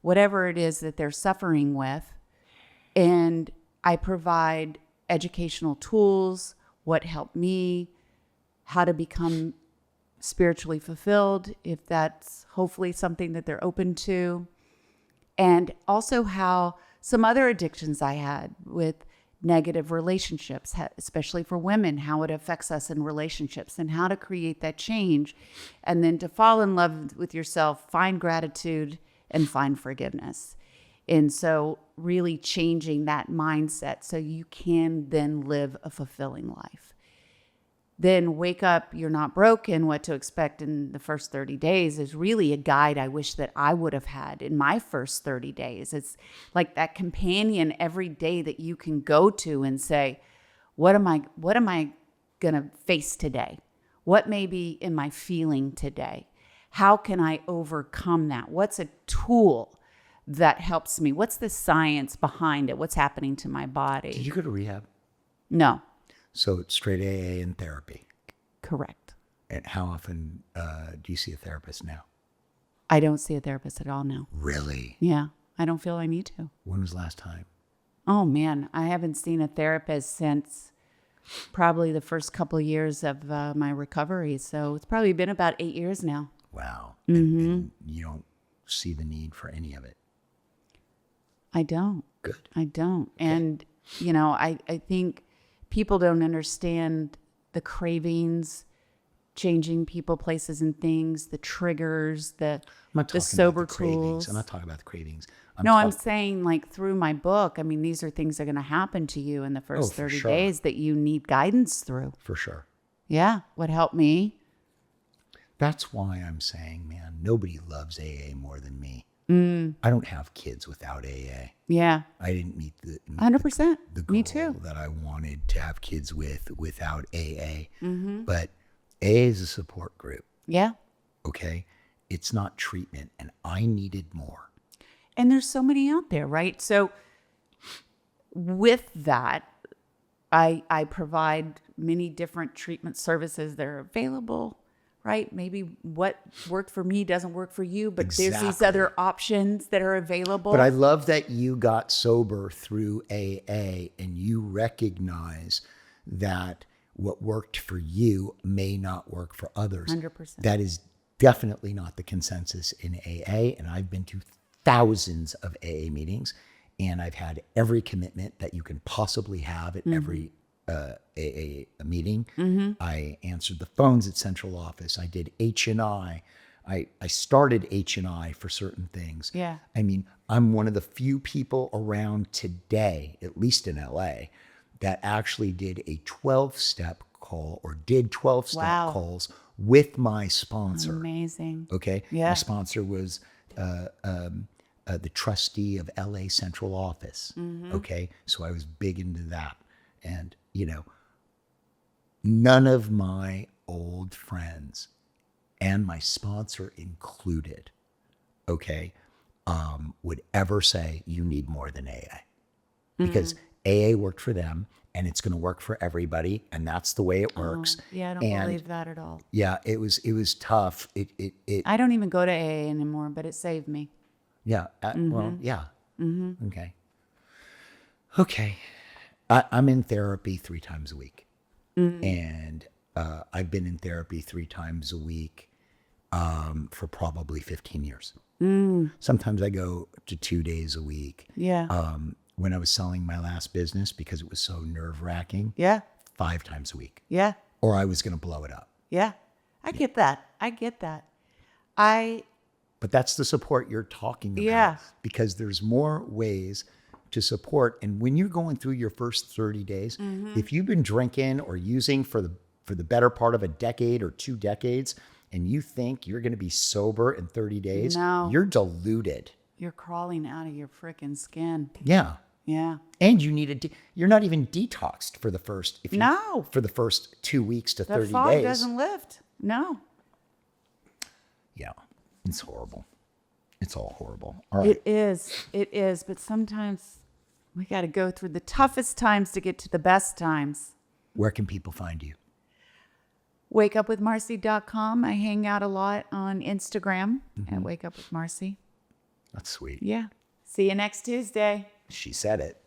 whatever it is that they're suffering with. And I provide educational tools, what helped me, how to become spiritually fulfilled, if that's hopefully something that they're open to. And also how some other addictions I had with negative relationships, especially for women, how it affects us in relationships and how to create that change. And then to fall in love with yourself, find gratitude and find forgiveness. And so really changing that mindset so you can then live a fulfilling life. Then Wake Up, You're Not Broken, What to Expect in the First 30 Days is really a guide I wish that I would have had in my first 30 days. It's like that companion every day that you can go to and say, what am I going to face today? What maybe am I feeling today? How can I overcome that? What's a tool that helps me? What's the science behind it? What's happening to my body? Did you go to rehab? No. So it's straight AA and therapy. Correct. And how often do you see a therapist now? I don't see a therapist at all now. Really? Yeah. I don't feel I need to. When was the last time? Oh man, I haven't seen a therapist since probably the first couple of years of my recovery. So it's probably been about 8 years now. Wow. And you don't see the need for any of it? I don't. Good. I don't. Okay. And, I think people don't understand the cravings, changing people, places, and things, the triggers, the sober tools. I'm not talking about the cravings. I'm saying like through my book, these are things that are going to happen to you in the first 30 days that you need guidance through. For sure. Yeah. What helped me? That's why I'm saying, man, nobody loves AA more than me. I don't have kids without AA. Yeah. I didn't meet 100%. The goal me too. That I wanted to have kids without AA. But AA is a support group. Yeah. Okay. It's not treatment. And I needed more. And there's so many out there, right? So with that, I provide many different treatment services that are available. Right? Maybe what worked for me doesn't work for you, but there's these other options that are available. But I love that you got sober through AA and you recognize that what worked for you may not work for others. 100%. That is definitely not the consensus in AA. And I've been to thousands of AA meetings and I've had every commitment that you can possibly have at every a meeting. I answered the phones at central office. I did H&I. I started H&I for certain things. Yeah. I'm one of the few people around today, at least in LA, that actually did a 12-step call or did 12-step calls with my sponsor. Amazing. Okay. Yeah. My sponsor was the trustee of LA central office. Okay. So I was big into that. And, none of my old friends and my sponsor included, okay, would ever say you need more than AA because AA worked for them and it's going to work for everybody. And that's the way it works. Yeah, I don't And believe that at all. yeah, it was tough. I don't even go to AA anymore, but it saved me. Yeah. Well, yeah. Okay. Okay. I'm in therapy 3 times a week. And I've been in therapy 3 times a week for probably 15 years. Sometimes I go to 2 days a week. Yeah. When I was selling my last business, because it was so nerve-wracking, Yeah. 5 times a week. Yeah. Or I was going to blow it up. Yeah. I get that. But that's the support you're talking about. Yeah. Because there's more ways to support. And when you're going through your first 30 days, if you've been drinking or using for the better part of a decade or 2 decades, and you think you're going to be sober in 30 days, No. you're deluded. You're crawling out of your freaking skin. Yeah. Yeah. And you need you're not even detoxed for the first, No. for the first 2 weeks to The 30 fog days. doesn't lift. No. Yeah. It's horrible. It's all horrible. All right. It is. But sometimes we got to go through the toughest times to get to the best times. Where can people find you? WakeUpWithMarci.com. I hang out a lot on Instagram at Wake Up with Marci. That's sweet. Yeah. See you next Tuesday. She said it.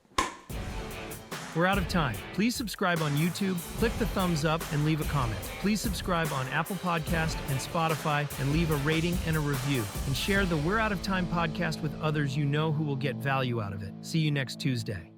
We're out of time. Please subscribe on YouTube, click the thumbs up, and leave a comment. Please subscribe on Apple Podcast and Spotify and leave a rating and a review. And share the We're Out of Time podcast with others you know who will get value out of it. See you next Tuesday.